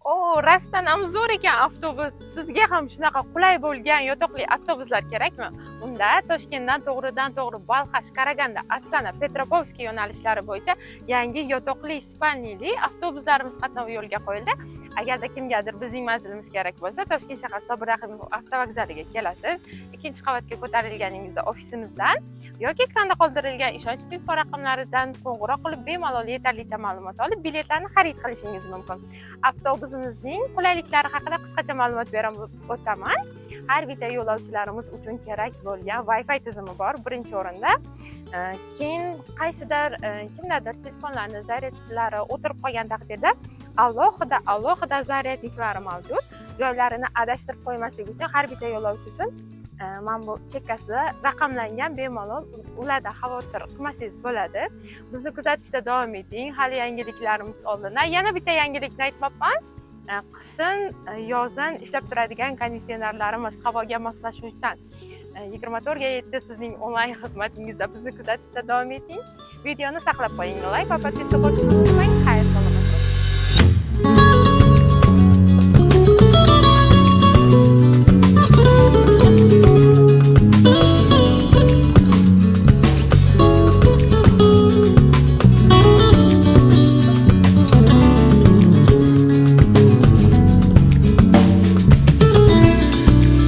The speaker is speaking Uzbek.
Rostdan ham zo'r ekan avtobus. Sizga ham shunaqa qulay bo'lgan yotoqli avtobuslar kerakmi? Unda Toshkentdan to'g'ridan-to'g'ri Balxash, Qaraganda, Astana, Petropavlskiy yo'nalishlari bo'yicha yangi yotoqli spalnili avtobuslarimiz qatnovi yo'lga qo'yildi. Agarda kimgadir bizning manzilimiz kerak bo'lsa, Toshkent shahar Sobir Rahimov avtovokzaliga kelasiz. Ikkinchi qavatga ko'tarilganingizda ofisimizdan yoki ekranda qoldirilgan ishonch telefon raqamlaridan qo'ng'iroq qilib bemalol yetarlicha ma'lumot olib, biletlarni xarid qilishingiz mumkin. Avtobusimizning qulayliklari haqida qisqacha ma'lumot berib o'taman. Har bitta yo'lovchilarimiz uchun kerak bo'lgan Wi-Fi tizimi bor birinchi o'rinda. Keyin kimdadir telefonlarni zaryadlari o'tirib qolgan taqdirda alohida zaryadniklari mavjud. Joylarini adashtirib qo'ymaslik uchun har bitta yo'lovchi uchun mana bu chekkasida raqamlangan, bemalol ulardan xavotir qilmasangiz bo'ladi. Bizni kuzatishda davom eting. Hali yangiliklarimiz oldinda. Yana bitta yangilikni aytmoqman. Qishin, yozin ishlab turadigan konditsionerlarimiz havoga moslashuvchan 24/7 sizning onlayn xizmatingizda bizni kuzatishda davom eting. Videoni saqlab qo'ying, like va podpiska bo'lishni unutmang.